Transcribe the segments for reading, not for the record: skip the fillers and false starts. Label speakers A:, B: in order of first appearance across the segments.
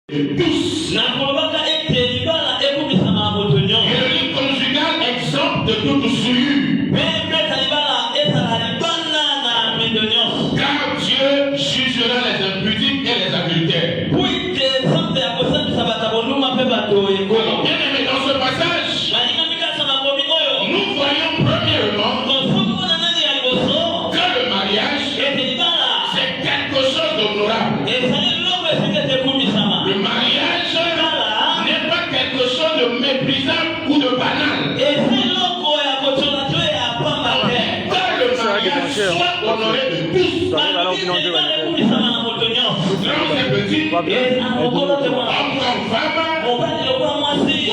A: tous. Et le lit conjugal exempt de toute souillure. Car Dieu jugera les impudiques et les adultères. Alors, bien aimé, dans ce passage, nous voyons premièrement que le mariage, c'est quelque chose d'honorable. Le mariage n'est pas quelque chose de méprisable ou de banal. Que le mariage soit honoré de tous. Grand et petit, homme comme femme,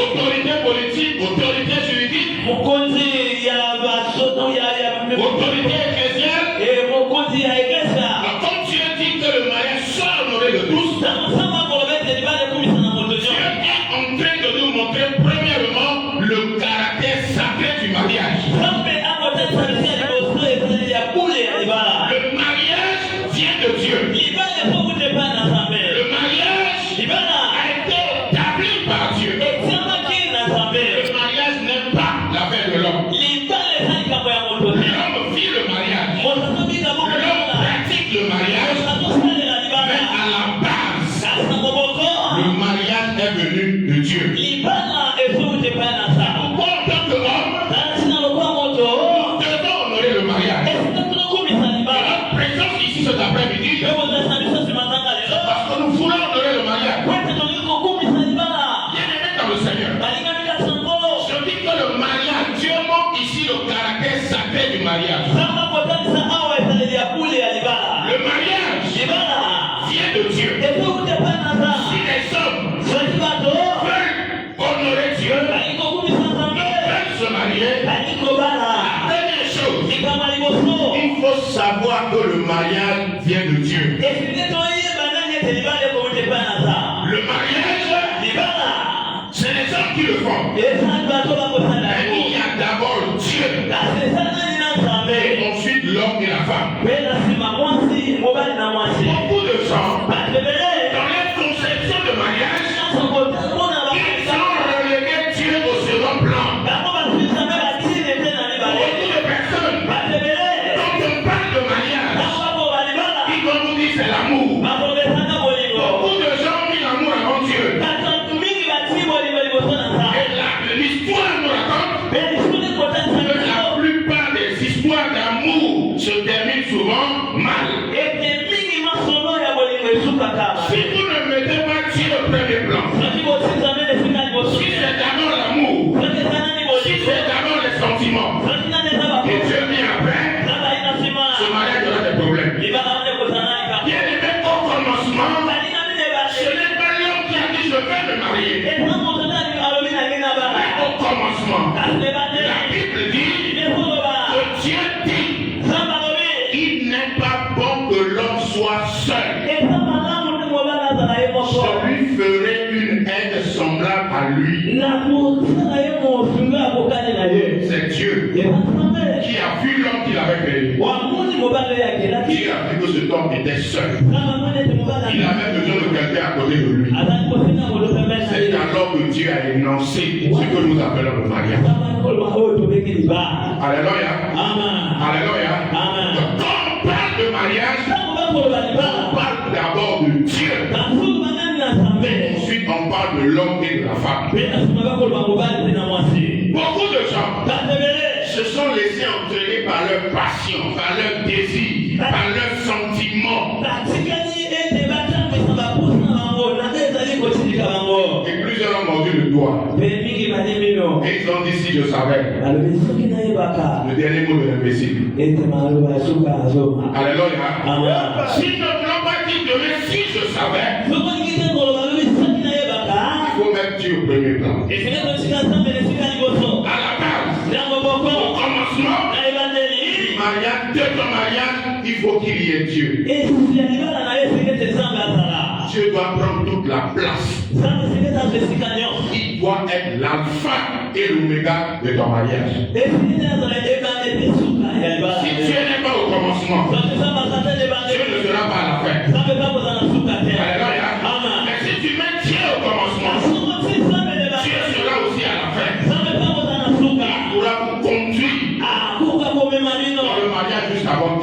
A: autorité politique, autorité juridique, autorité ecclésiale. Quand Dieu dit que le mariage soit honoré de tous, Dieu est en train de nous montrer premièrement le caractère sacré du mariage. Le mariage vient de Dieu. Le mariage a été établi par Dieu. Le mariage n'est pas l'affaire de l'homme. L'homme vit le mariage. L'homme pratique le mariage. Mais à la base, le mariage est venu de Dieu. Pourquoi en tant qu'homme, nous devons honorer le mariage? Et notre présence ici cet après-midi, parce que nous voulons honorer le mariage. Bien-aimé dans le Seigneur, je dis que le mariage, Dieu montre ici le caractère sacré du mariage. Le mariage vient de Dieu. Si les hommes veulent honorer Dieu, ils veulent se marier, la première chose, il faut savoir que le mariage vient de Dieu. Le mariage, c'est les hommes qui le font. Mais il y a d'abord Dieu. Et ensuite l'homme et la femme. Beaucoup de gens, dans leur conception de mariage, ils ont relégué Dieu au second plan. Beaucoup de personnes, quand on parle de mariage, ils vont nous dire c'est l'amour. Beaucoup de gens ont mis l'amour avant Dieu. Et l'histoire nous raconte que la plupart des histoires d'amour se terminent souvent mal. Si vous ne mettez pas Dieu au premier plan, si c'est d'abord l'amour, si c'est d'abord les sentiments, et Dieu vient après, ce mariage aura des problèmes. Bien aimé, au commencement, ce n'est pas l'homme qui a dit je vais me marier. Au commencement, la Bible dit que Dieu dit il n'est pas bon que l'homme soit seul. Je lui ferai une aide semblable à lui. C'est Dieu qui a vu l'homme qu'il avait créé. Dieu a vu que cet homme était seul. Il avait besoin de quelqu'un à côté de lui. C'est alors que Dieu a énoncé ce que nous appelons le mariage. Alléluia. Alléluia. Donc, quand on parle de mariage, on parle d'abord de Dieu. Ensuite, on parle de l'homme et de la femme. Beaucoup de gens se sont laissés entraîner par leur passion, par leur désir, par leurs sentiments. Et plusieurs ont mordu le doigt. Et ils ont dit si je savais. Le dernier mot de l'imbécile. Alléluia. Si nous ne voulons pas dire demain si je savais, il faut mettre Dieu au premier plan. À la base, au commencement, de ton mariage, il faut qu'il y ait Dieu. Dieu doit prendre toute la place. Il doit être l'alpha et l'oméga de ton mariage. Si Dieu n'est pas au commencement, Dieu ne sera pas à la fin. Alléluia. Mais si tu mets Dieu au commencement, Dieu sera aussi à la fin. Il pourra vous conduire dans le mariage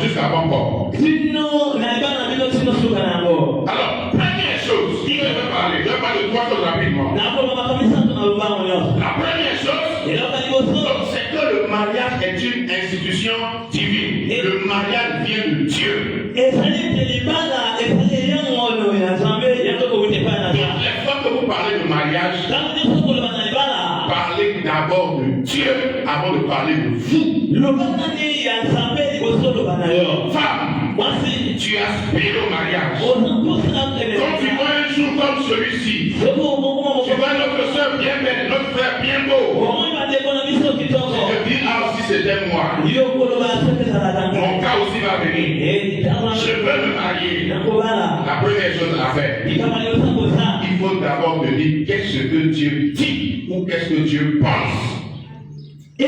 A: jusqu'avant Port. Alors, première chose, je vais parler de 3 choses rapidement. La première chose, c'est que le mariage est une institution divine. Le mariage vient de Dieu. Donc, les fois que vous parlez de mariage, parlez d'abord de Dieu avant de parler de vous. Femme, tu aspires au mariage. Quand tu vois un jour comme celui-ci, tu vois notre soeur bien belle, notre frère bien beau. Je dis, ah, si c'était moi, mon cas aussi va venir. Je veux me marier. La première chose à faire, il faut d'abord te dire qu'est-ce que Dieu dit ou qu'est-ce que Dieu pense. Si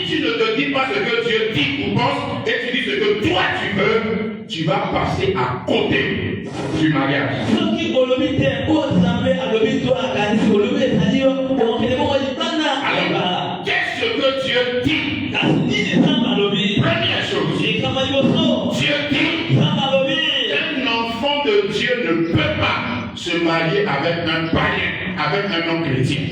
A: tu ne te dis pas ce que Dieu dit ou pense et tu dis ce que toi tu veux, tu vas passer à côté du mariage. Alors, qu'est-ce que Dieu dit? Première chose, Dieu dit qu'un enfant de Dieu ne peut pas se marier avec un païen, avec un non-chrétien.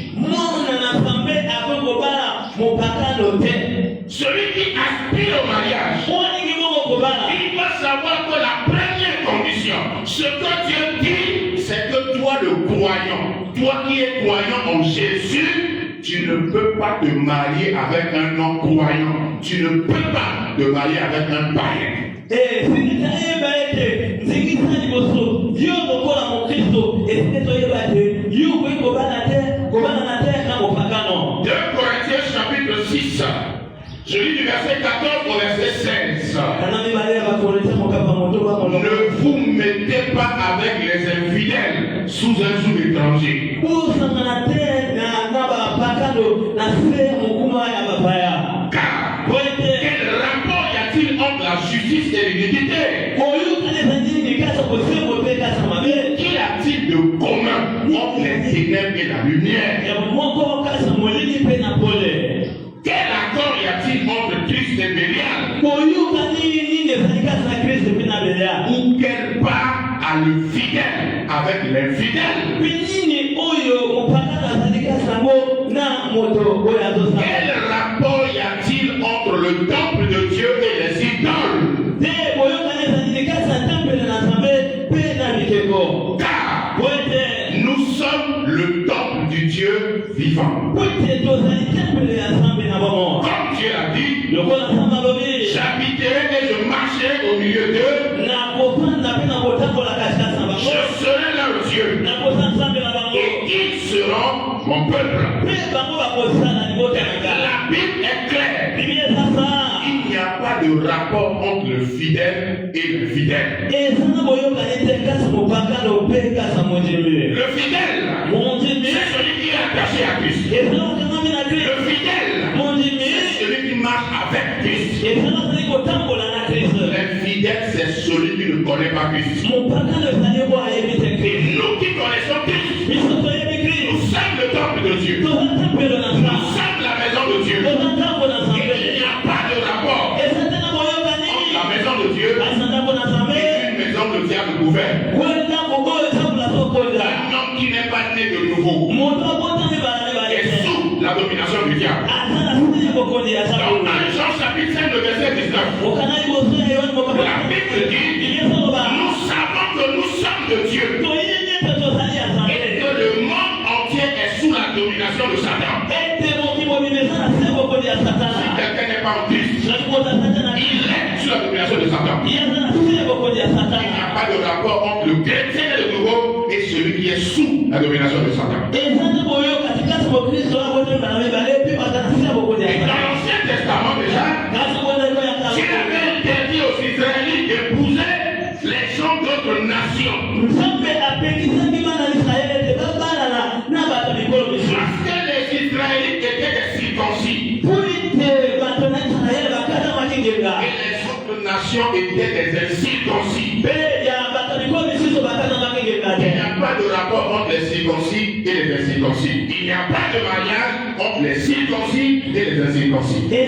A: Celui qui aspire au mariage, il va savoir que la première condition, ce que Dieu dit, c'est que toi le croyant, toi qui es croyant en Jésus, tu ne peux pas te marier avec un non-croyant. Tu ne peux pas te marier avec un païen. 2 Corinthiens chapitre 6. Je lis du verset 14 au verset 16. Ne vous mettez pas avec les infidèles sous un joug étranger. Car quel rapport y a-t-il entre la justice et l'iniquité? Qu'y a-t-il de commun entre les ténèbres et la lumière? Quel accord y a-t-il entre Christ et Bélial? Ou quelle part a le fidèle avec l'infidèle? Quel rapport y a-t-il entre le temple de Dieu et les idoles? Car nous sommes le temple du Dieu vivant. Comme Dieu l'a dit, j'habiterai et je marcherai au milieu d'eux. Je serai leur Dieu. Et ils seront mon peuple. La Bible est claire. Il n'y a pas de rapport entre le fidèle et l'infidèle. Le fidèle, c'est celui qui est attaché à Christ. Le fidèle, c'est celui qui marche avec Christ. L'infidèle, c'est celui qui ne connaît pas Christ. Et nous qui connaissons Christ, nous sommes le temple de Dieu. Nous sommes la maison de Dieu. Il n'y a pas de rapport entre la maison de Dieu et une maison de diable couvert. Un homme qui n'est pas né de nouveau est sous la domination du diable. Dans 1 Jean chapitre 5, le verset 19, la Bible dit, nous savons que nous sommes de Dieu et que le monde entier est sous la domination de Satan. Si quelqu'un n'est pas en Christ, il est sous la domination de Satan. Il n'y a pas de rapport entre le chrétien de nouveau et celui qui est sous la domination de Satan. Et dans l'Ancien Testament déjà, Dieu avait interdit aux Israélites d'épouser les gens d'autres nations. Parce que les Israélites étaient des circoncis. Et les autres nations étaient des incirconcis. pas de rapport entre les circoncis et les incirconcis. Il n'y a pas de mariage entre les circoncis et les incirconcis. La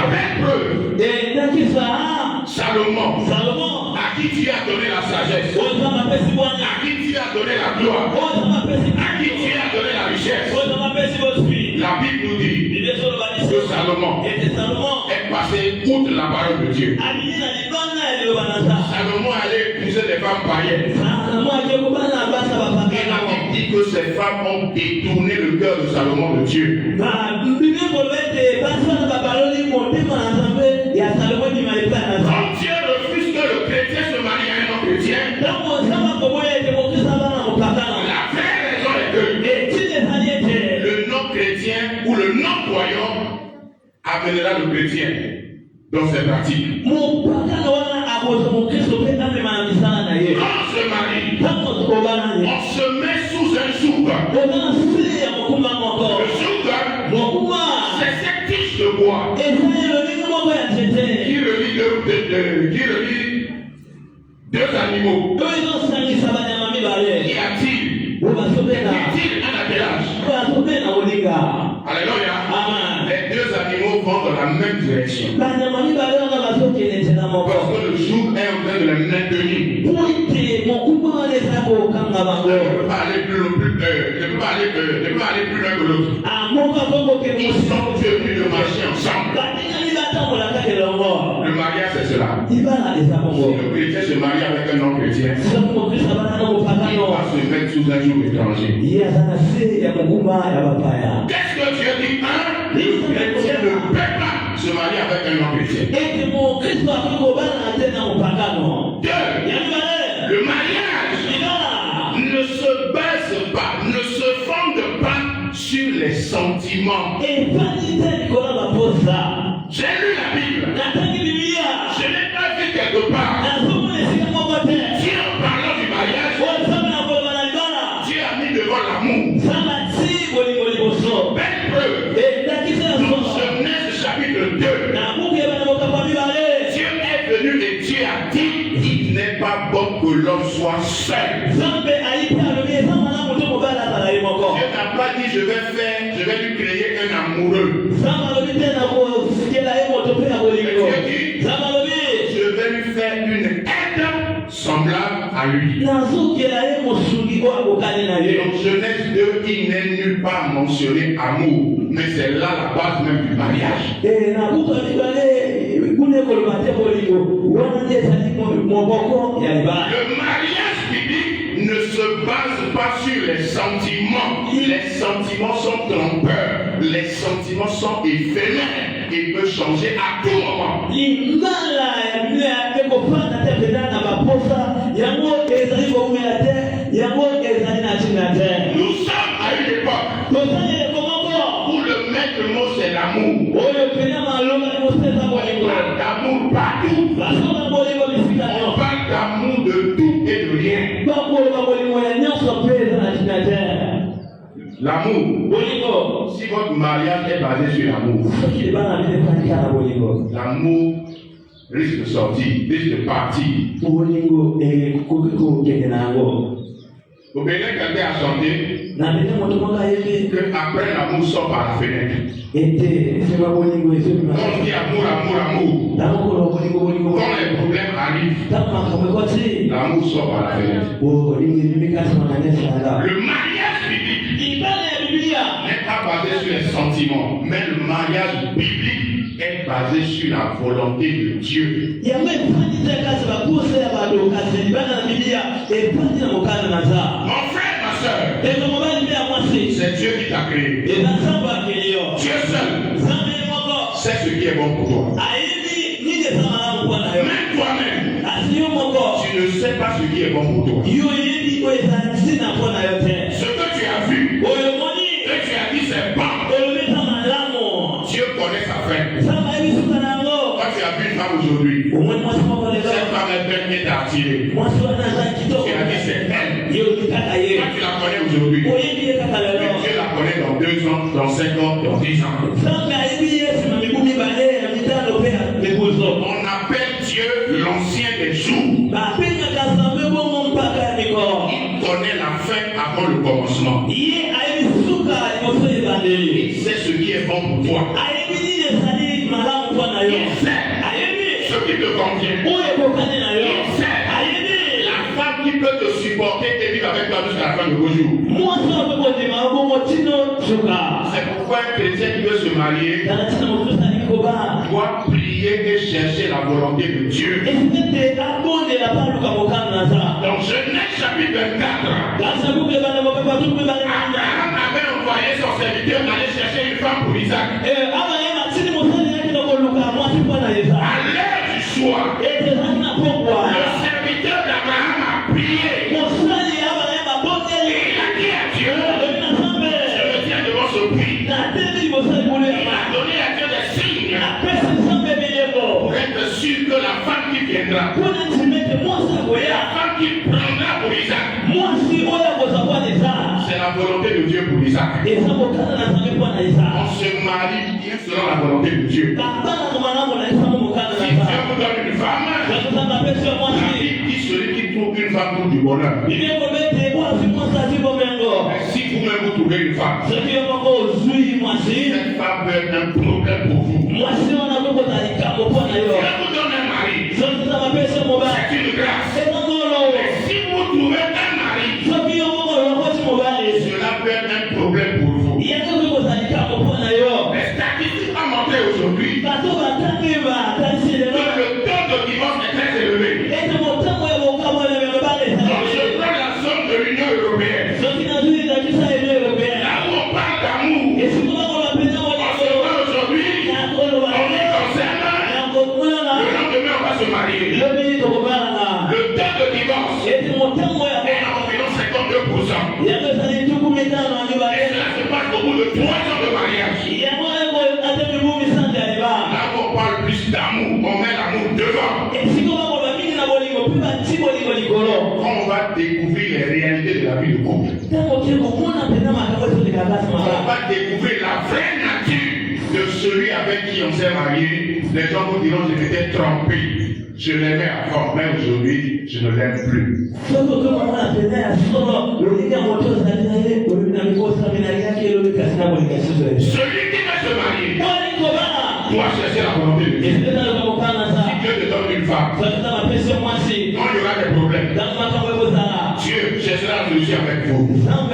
A: même preuve, Salomon, à qui tu as donné la sagesse, à qui tu as donné la gloire, à qui tu as donné la richesse. La Bible nous dit que Salomon est passé outre la parole de Dieu. Salomon allait épouser des femmes païennes. Et la Bible dit que ces femmes ont détourné le cœur de Salomon de Dieu. Quand Dieu refuse que le chrétien se marie à un non-chrétien, la vraie raison est que le non-chrétien ou le non-croyant amènera le chrétien dans ses pratiques. Quand on se marie, on se met sous un joug. Le joug, c'est cette tige de bois qui relie deux animaux. Y a-t-il un attelage? Alléluia. Les deux animaux vont dans la même direction. Parce que le joug est en train de les maintenir. Je ne peux pas aller plus loin que l'autre. Ils sont tenus de marcher ensemble. Le mariage, c'est cela. Si le chrétien se marie avec un non-chrétien, il va se mettre sous un joug étranger. Qu'est-ce que Dieu dit? Le chrétien ne peut pas se marier avec un non-chrétien. Le mariage ne se base pas, ne se fonde pas sur les sentiments. J'ai lu la Bible. Je n'ai pas vu quelque part. Dieu, en parlant du mariage, Dieu a mis devant l'amour. Belle preuve. Dans Genèse chapitre 2, Dieu est venu et Dieu a dit il n'est pas bon que l'homme soit seul. Dieu n'a pas dit je vais lui créer un amoureux. Dieu dit je vais lui faire une aide semblable à lui. Dans Genèse 2, il n'est nulle part mentionné amour, mais c'est là la base même du mariage. Le mariage biblique ne se base pas sur les sentiments. Les sentiments sont trompeurs. Les sentiments sont éphémères et peuvent changer à tout moment. Nous sommes à une époque où le maître mot c'est l'amour. On parle d'amour partout. On parle d'amour de tout et de rien. L'amour. Si votre mariage est basé sur l'amour, l'amour risque de sortir, risque de partir. Au Bénin, quelqu'un a chanté que après l'amour sort par la fenêtre. On dit amour. Quand les problèmes arrivent, l'amour sort par la fenêtre. Le mariage biblique n'est pas basé sur les sentiments, mais le mariage biblique est basé sur la volonté de Dieu. Mon frère, ma soeur, c'est Dieu qui t'a créé. Dieu seul sait ce qui est bon pour toi. Même toi-même, tu ne sais pas ce qui est bon pour toi. Ce que tu as vu, et tu as dit c'est bon. Dieu connaît sa fin. Quand tu as vu une femme aujourd'hui, cette femme est belle et t'a attiré. Tu as dit c'est elle. Quand tu la connais aujourd'hui, Dieu la connaît dans 2 ans, dans 5 ans, dans 10 ans. On appelle Dieu l'ancien des jours. Il connaît la fin avant le commencement. Il sait ce qui est bon pour toi. Il sait ce qui te convient. Il sait la femme qui peut te supporter et vivre avec toi jusqu'à la fin de vos jours. C'est pourquoi un chrétien qui veut se marier doit prier et chercher la volonté de Dieu. Dans Genèse chapitre 24, Abraham avait envoyé son serviteur d'aller chercher une femme pour Isaac. À l'heure du choix, le serviteur d'Abraham a prié. Et il a dit à Dieu, je me tiens devant ce puits. Il a donné à Dieu des signes pour être sûr que la femme qui viendra, la femme qui prendra pour Isaac, c'est la volonté de Dieu pour Isaac. On se marie bien selon la volonté de Dieu. Si Dieu vous donne une femme, la Bible dit celui qui trouve une femme trouve du bonheur. Mais si vous-même vous trouvez une femme, cette femme peut être un problème pour vous. Dieu vous donne un mari, c'est une grâce. Mais si vous trouvez un mari, cela peut être un problème pour vous. Les statistiques ont montré aujourd'hui que le taux de divorce est très élevé. Donc je prends la zone de l'Union européenne. Là où on parle d'amour, on se voit aujourd'hui, on y concerne, le lendemain on va se marier. Le taux de divorce est environ 52%. Et cela se passe au bout de 3 ans de mariage. Là où on parle plus d'amour, on met l'amour devant. Quand on va découvrir les réalités de la vie de couple, on va découvrir la vraie nature de celui avec qui on s'est marié. Les gens vous diront je m'étais trompé. Je l'aimais avant, mais aujourd'hui, je ne l'aime plus. Celui qui va se marier doit chercher la volonté de Dieu. Si Dieu te donne une femme, quand il y aura des problèmes, Dieu cherchera la solution avec vous. Parce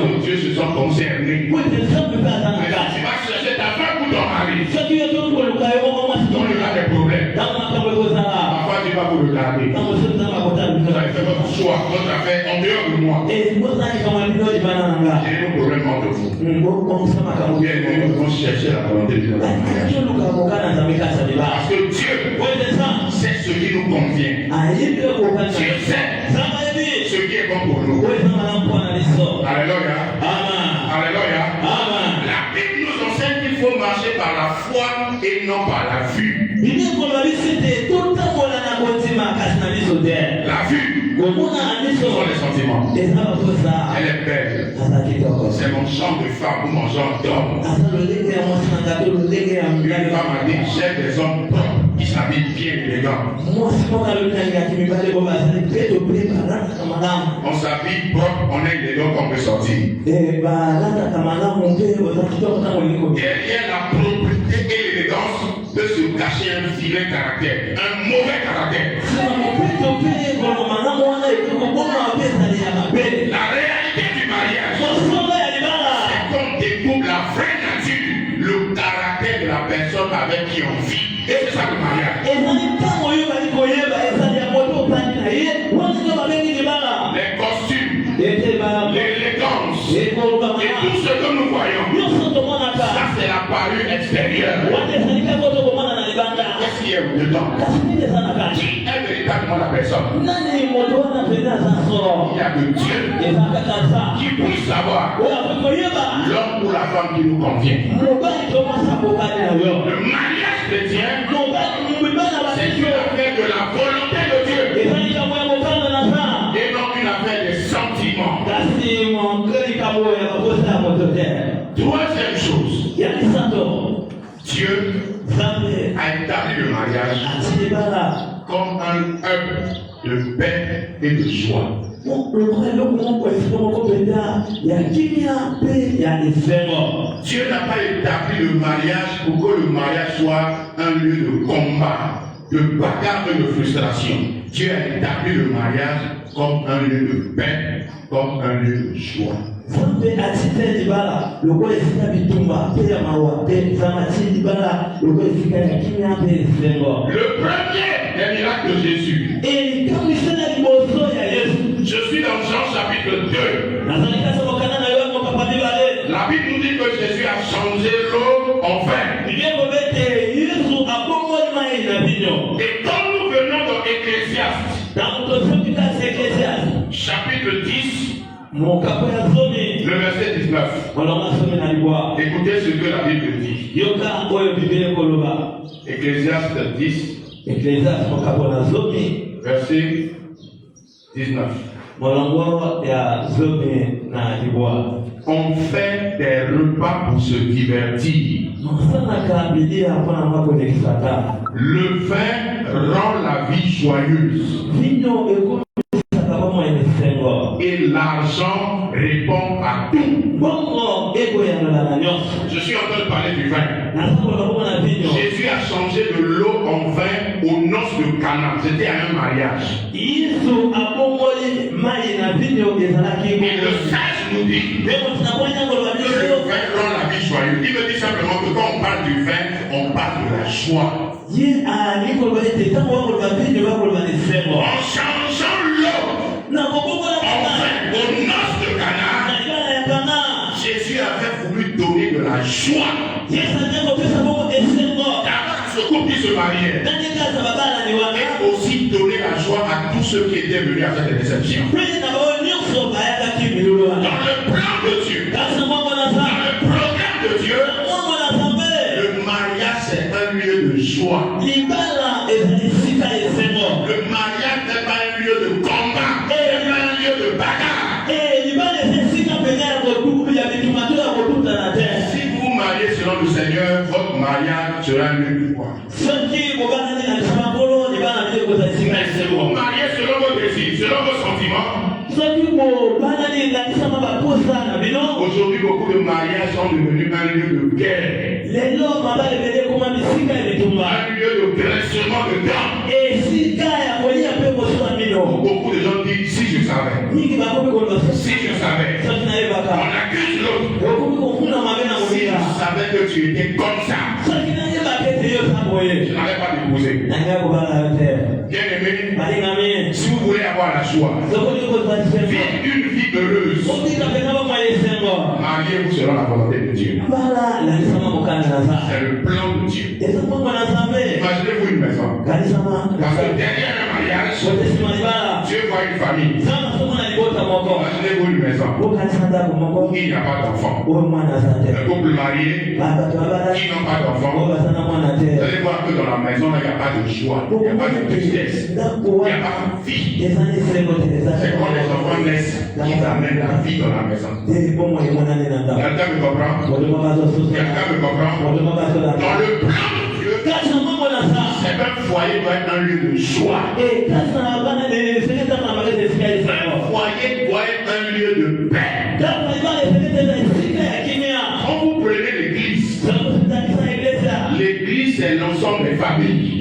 A: que Dieu se sent concerné. Mais si tu vas chercher ta femme ou ton mari, quand il y aura des problèmes, parfois tu vas vous regarder. Vous avez fait votre choix, votre affaire en dehors de moi. J'ai un problème entre vous. Bien, nous devons chercher la volonté de Dieu. Parce que Dieu sait ce qui nous convient. Dieu sait ce qui est bon pour nous. Alléluia. Alléluia. La Bible nous enseigne qu'il faut marcher par la foi et non par la vue. La vue, ce sont les sentiments. Elle est belle. C'est mon champ de femme ou mon champ d'homme. Une femme a dit j'aime des hommes propres qui s'habillent bien élégants. On s'habille propre, on est élégant qu'on peut sortir. Derrière la propreté et l'élégance peut se cacher un vilain caractère, un mauvais caractère. La réalité du mariage, c'est qu'on découvre la vraie nature, le caractère de la personne avec qui on vit. Et c'est ça le mariage. Les costumes, l'élégance et tout ce que nous voyons, ça c'est la parure extérieure. Qu'est-ce qui est dedans? Qui est véritablement la personne? Il y a que Dieu qui puisse savoir l'homme ou la femme qui nous convient. Le mariage chrétien, c'est une affaire de la volonté de Dieu et non une affaire de sentiments. Troisième chose, Dieu a établi le mariage comme un œuvre de paix et de joie. Dieu n'a pas établi le mariage pour que le mariage soit un lieu de combat, de bagarre et de frustration. Dieu a établi le mariage comme un lieu de paix, comme un lieu de joie. Le premier des miracles de Jésus. Je suis dans Jean chapitre 2. La Bible nous dit que Jésus a changé l'eau en vin. Et quand nous venons dans Ecclésiaste, chapitre 10, le verset 19. Écoutez ce que la Bible dit. Ecclésiaste 10, verset 19. On fait des repas pour se divertir. Le vin rend la vie joyeuse. Et l'argent répond à tout. Je suis en train de parler du vin. Jésus a changé de l'eau en vin aux noces de Cana. C'était à un mariage. Et le sage nous dit que le vin rend la vie joyeuse. Il me dit simplement que quand on parle du vin, on parle de la joie. En changeant l'eau aux noces de Cana, Jésus avait voulu donner de la joie. D'abord à ce couple qui se mariait. Et aussi donner la joie à tous ceux qui étaient venus à cette réception. Dans le plan de Dieu, dans le programme de Dieu, le mariage c'est un lieu de joie. Le mariage n'est pas un lieu de combat, c'est pas un lieu de bagarre. Si vous vous mariez selon le Seigneur, votre mariage sera un lieu de quoi? Mais si vous vous mariez selon vos désirs, selon vos sentiments, aujourd'hui beaucoup de mariages sont devenus un lieu de guerre, un lieu de graissement de dents. Beaucoup de gens disent si je savais, on accuse l'autre. Si je savais que tu étais comme ça, je n'avais pas déposé. Bien-aimé, si vous voulez avoir la joie, vivre une vie heureuse, mariez-vous selon la volonté de Dieu. C'est le plan de Dieu. Imaginez-vous une maison. Parce que derrière un mariage, Dieu voit une famille. Imaginez-vous une maison où il n'y a pas d'enfant. Un couple marié qui n'ont pas d'enfant. Vous allez voir que dans la maison, il n'y a pas de joie, il n'y a pas de tristesse, il n'y a pas de vie. C'est quand les enfants naissent qu'ils amènent la vie dans la maison. Quelqu'un me comprend? Quelqu'un me comprend? Dans le plan de Dieu, c'est un foyer doit être un lieu de joie. Un foyer doit être un lieu de paix. Quand vous prenez l'église, l'église c'est l'ensemble des familles.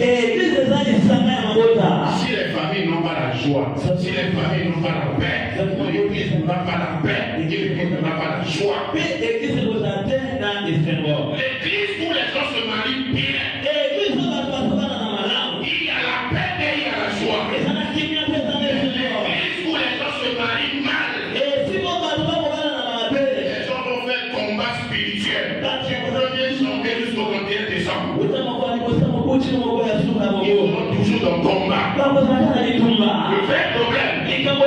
A: Si les familles n'ont pas la joie, si les familles n'ont pas la paix, l'église n'aura pas la paix, l'église n'aura pas la joie. L'église où les gens se marient bien, il y a la paix et il y a la joie. L'église où les gens se marient mal, les gens vont faire combat spirituel. Du 1er janvier jusqu'au 31 décembre. Ils seront toujours dans le combat. Le vrai problème, c'est que dans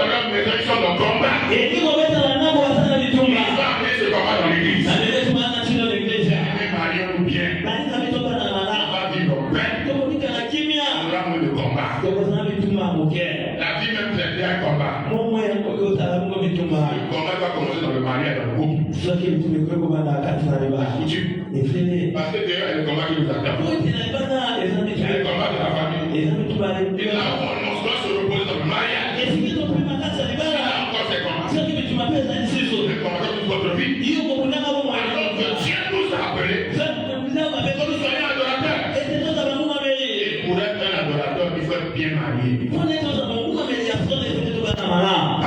A: leur maison, ils sont dans le combat. Ils vont amener ce combat dans l'église. Mais marions-nous bien. On va vivre en paix. On aura moins de combat. La vie même c'est un combat. Le combat doit commencer dans le mariage, dans le couple. Parce que d'ailleurs, il y a le combat qui nous attend. Il y a le combat de la famille. Et là où on doit se reposer dans le mariage. Là encore, c'est comment? Le combat de votre vie. Alors que Dieu nous a appelés. Que nous soyons adorateurs. Et pour être un adorateur, il faut être bien marié.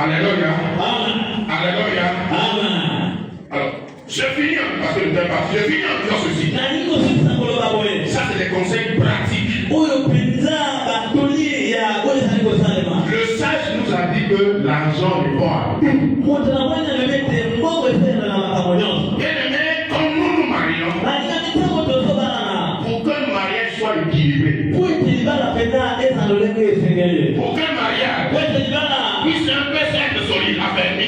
A: Alléluia. Alléluia. Alors, je finis parce que le temps passe. Je finis en disant ceci. Ça, c'est des conseils pratiques. Le sage nous a dit que l'argent n'est pas. Bien aimé, quand nous nous marions, pour qu'un mariage soit équilibré, pour qu'un mariage puisse un peu être solide, affermi,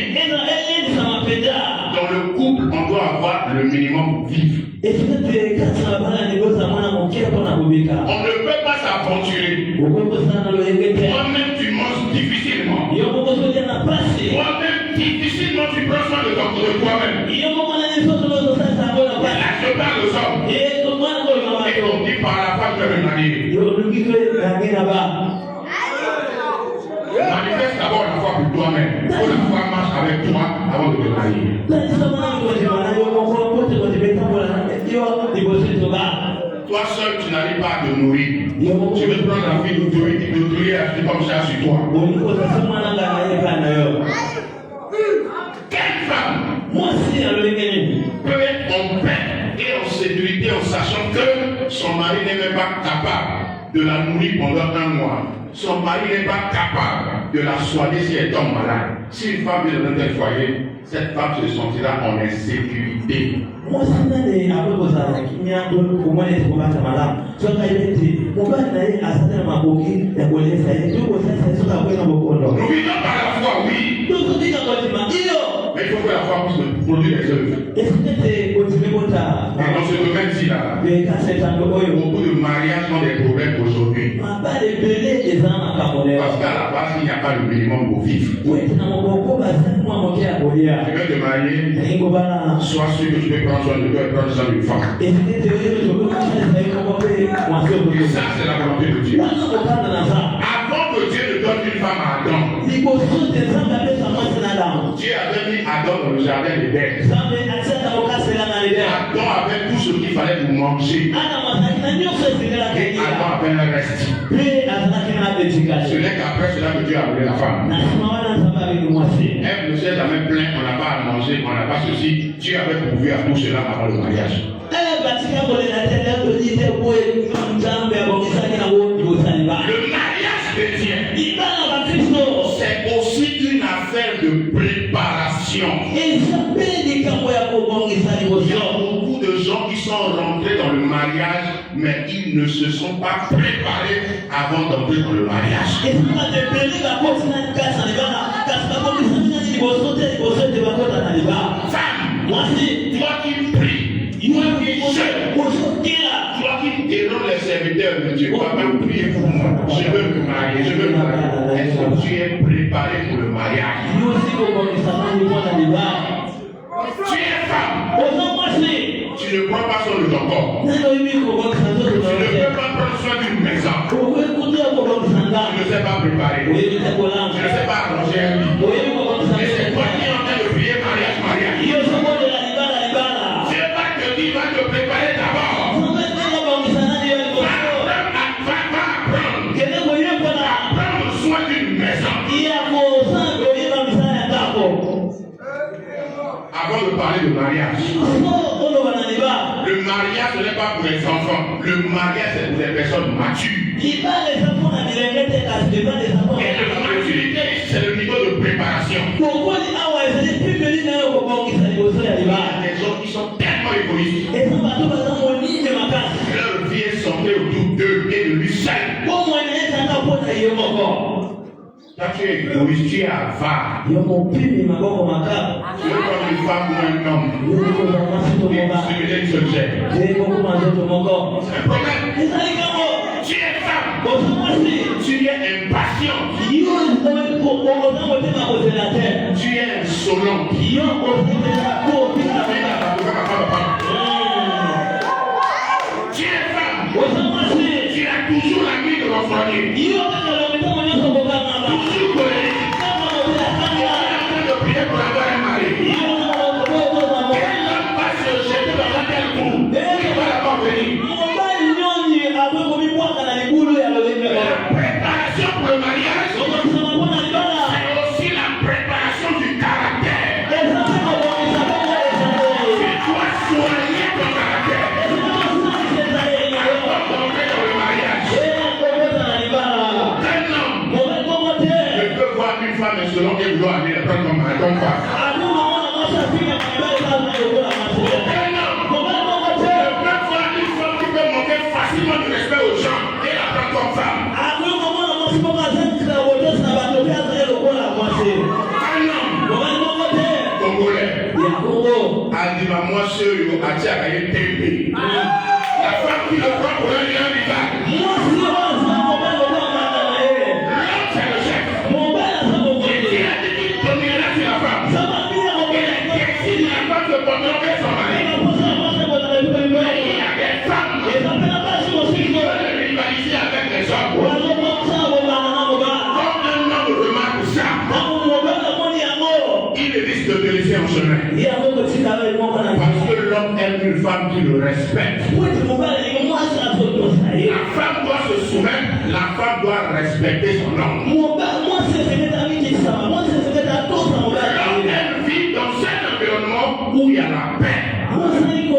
A: dans le couple, on doit avoir le minimum vivre. On ne peut pas s'aventurer. Toi-même, tu manges difficilement. Toi-même, difficilement, tu prends soin de toi-même. Là, je parle aux hommes. Et on dit par la femme de me marier. Manifeste d'abord la foi pour toi-même. Faut la foi marche avec toi avant de te marier. Toi seul, tu n'arrives pas à te nourrir. Tu veux prendre la fille de nourrir comme ça sur toi. Quelle femme peut être en paix et en sécurité en sachant que son mari n'est même pas capable de la nourrir pendant un mois. Son mari n'est pas capable de la soigner si elle tombe malade. Si une femme vient dans un tel foyer, cette femme se sentira en insécurité. Nous vivons par la foi, oui. Mais il faut que la foi puisse produire des œuvres. Et dans ce domaine-ci, là, beaucoup de mariages ont des problèmes aujourd'hui. Parce qu'à la base, il n'y a pas le minimum pour vivre. Tu veux te marier, sois sûr que tu peux prendre soin de toi et prendre soin d'une femme. Et ça, c'est la volonté de Dieu. Avant que Dieu ne donne une femme à Adam, Dieu avait mis Adam dans le jardin d'Éden. Adam avait tout ce qu'il fallait pour manger. Et Adam avait un reste. Ce n'est qu'après cela que Dieu a appelé la femme. Elle ne s'est jamais plaint, on n'a pas à manger, on n'a pas ceci. Dieu avait pourvu à tout cela avant le mariage. Le mariage chrétien, c'est aussi une affaire de préparation. Il y a beaucoup de gens qui sont rentrés dans le mariage, mais ils ne se sont pas préparés avant d'entrer dans le mariage. Femme, toi qui pries, toi qui jeûnes, toi qui dénonces les serviteurs de Dieu, va même prier pour moi. Je veux me marier, je veux me marier. Est-ce que tu es préparé pour le mariage? Tu es femme. Tu ne prends pas soin de ton corps. Tu ne peux pas prendre soin d'une maison. Tu ne sais pas préparer. Tu ne sais pas arranger un lit. Et c'est toi qui es en train de prier mariage. Dieu va te dire, va te préparer d'abord. Va prendre soin d'une maison. Avant de parler de mariage, le mariage ce n'est pas pour les enfants. Le mariage c'est pour les personnes matures. Et la maturité c'est le niveau de préparation. Il y a des gens qui sont tellement égoïstes. Leur vie est centrée autour d'eux et de lui seul. Quand tu es égoïste, tu es avare. Tu veux comme une femme ou un homme. Tu es une seule chair. C'est un problème. Tu es femme. Tu es impatient. Tu es insolent. toujours l'ami de l'enfroigné. Toujours colérique. Il est en train de prier pour avoir un mari. Quel homme va se jeter dans un tel coup? Il va d'abord venir. La préparation pour le mariage, c'est aussi la préparation du caractère. Tu dois soigner ton caractère. Avant d'entrer dans le mariage, un homme ne peut voir une femme et selon qu'elle doit aller la prendre comme femme. Un homme ne peut voir une femme qui peut manquer facilement de respect aux gens et la prendre comme femme. Un homme congolais a dit bah, moi seul a dit à Tembe. La femme qui le prend pour un rival. L'homme c'est le chef. Et qui a dit qu'il dominera sur la femme. Et si la femme se porte son mari. Il y a des femmes qui veulent rivaliser avec les hommes. Il risque de te laisser en chemin. Parce que l'homme aime une femme qui le respecte. La femme doit se soumettre, la femme doit respecter son homme. L'homme vit dans un environnement où il y a la paix. Et il y a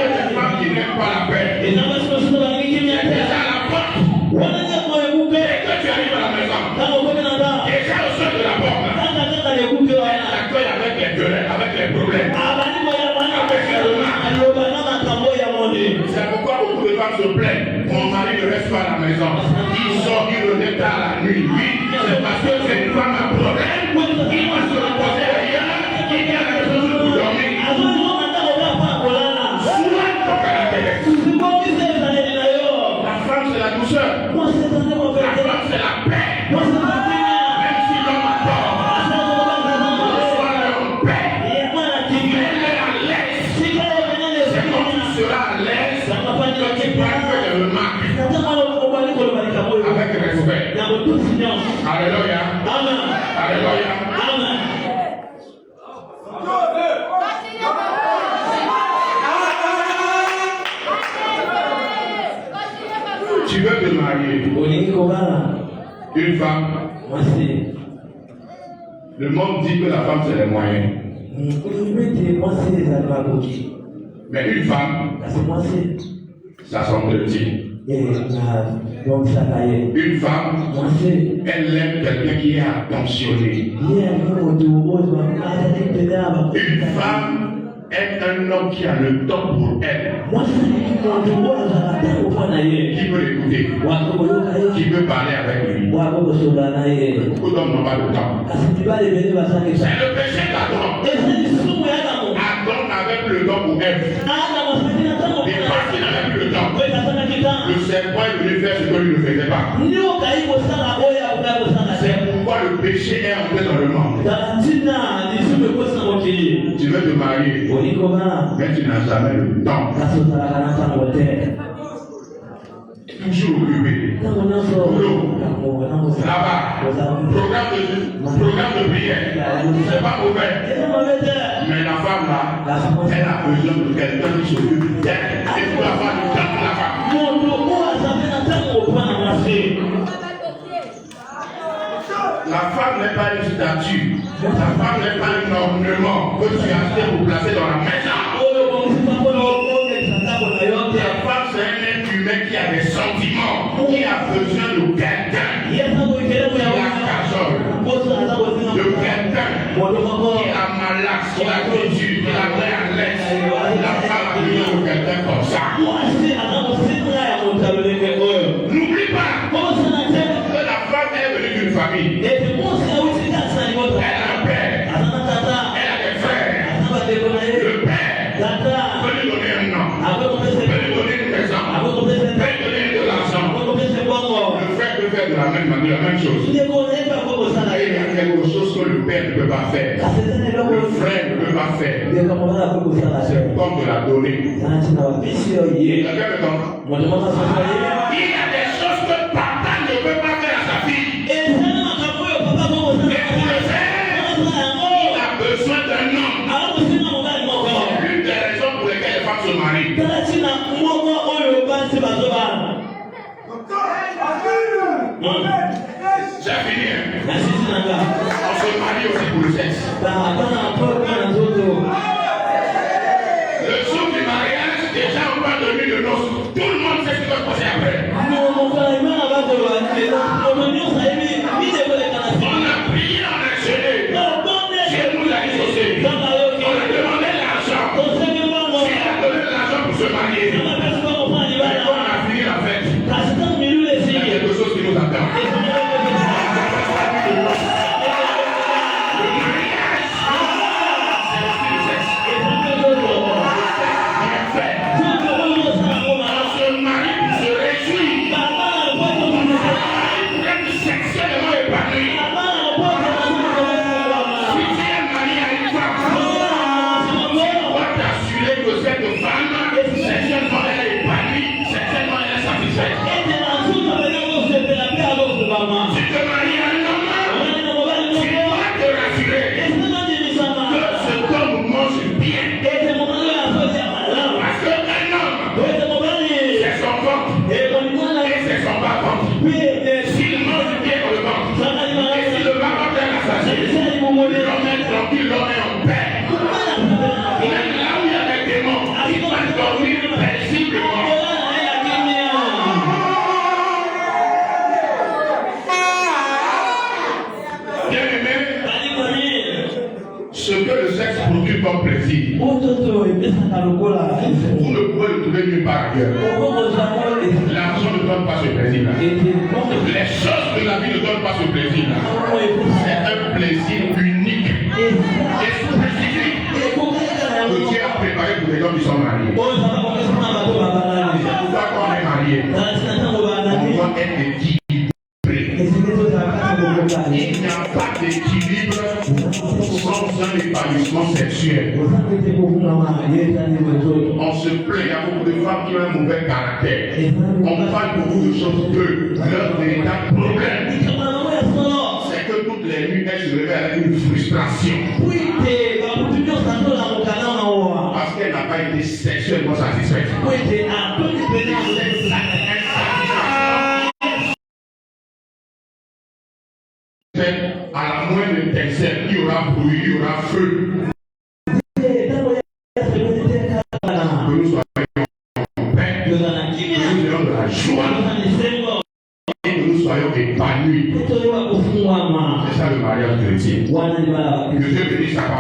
A: des femmes qui n'aiment pas la paix. C'est déjà la porte. Dès que tu arrives à la maison, déjà au sol de la porte, elle t'accueille avec les querelles, avec les problèmes, avec les remarques. C'est pourquoi beaucoup de femmes se plaignent. Mon mari ne reste pas à la maison. Il sort, il revient tard la nuit. Oui, c'est parce que c'est une femme à problème. Il va se reposer ailleurs. Il y a la chose pour dormir. Sois ton caractère. La femme, c'est la douceur. La femme, c'est la paix. Même si l'homme a tort, sois en paix. Mets-le à l'aise. C'est quand tu seras à l'aise que tu pourras faire des remarques avec respect. Alléluia. Alléluia. Tu veux te marier. Une femme. Le monde dit que la femme c'est les moyens. Mais une femme, ça s'entretient. Une femme, elle aime quelqu'un qui est attentionné. Une femme aime un homme qui a le temps pour elle. Qui peut l'écouter. Qui peut parler avec lui. Beaucoup d'hommes n'ont pas le temps. C'est le péché d'Adam. Adam avait le temps pour elle. Et parce qu'il n'avait plus le temps, le serpent est venu faire ce que lui ne faisait pas. C'est pourquoi le péché est entré dans le monde. Tu veux te marier, mais tu n'as jamais le temps. Toujours occupé. Là-bas, programme de prière, c'est pas mauvais. Mais la femme là, elle a besoin de quelqu'un qui s'occupe d'elle. Et pour avoir du temps pour la femme. La femme n'est pas une statue. La femme n'est pas un ornement que tu as acheté pour placer dans la maison. La femme, c'est un être humain qui a des sentiments, qui a besoin de quelqu'un qui la cajole, de quelqu'un qui la malaxe, qui la conduit, qui la met à l'aise. La femme a besoin de quelqu'un comme ça. N'oublie pas que la femme est venue d'une famille. Elle a un père, elle a des frères. Le père peut lui donner un nom, peut lui donner une maison, peut lui donner de l'argent. Le frère peut faire de la même manière, la même chose. Et il y a quelque chose que le père ne peut pas faire. Le frère ne peut va faire. C'est comme de la donner. Il y a des choses que papa ne peut pas faire à sa fille. Et pour le faire, il a besoin d'un homme. C'est l'une des raisons pour lesquelles les femmes se marient. J'ai fini. On se marie aussi pour le sexe. Le jour du mariage, déjà on parle de nuit de noces. Tout le monde sait ce qui va se passer après. On a prié, on a gêné. Dieu nous a dissociés. On a demandé l'argent. Dieu a donné l'argent pour se marier. Mais quand on a fini la fête, il y a quelque chose qui nous attend. Ce que le sexe produit comme plaisir, vous ne pouvez le trouver nulle part ailleurs. L'argent ne donne pas ce plaisir-là. Les choses de la vie ne donnent pas ce plaisir-là. C'est un plaisir unique et spécifique que Dieu a préparé pour les hommes qui sont mariés. C'est pourquoi quand on est marié, on doit être équilibré. Il n'y a pas d'équilibre sans un épanouissement sexuel. On se plaint, il y a beaucoup de femmes qui ont un mauvais caractère. On parle beaucoup de choses que leur véritable problème, c'est que toutes les nuits, elles se réveillent avec une frustration. Parce qu'elle n'a pas été sexuellement satisfaite. À la moindre étincelle, il y aura bruit, il y aura feu. Que nous soyons en paix, que nous ayons de la joie et que nous soyons épanouis. C'est ça le mariage chrétien. Que Dieu bénisse sa parole.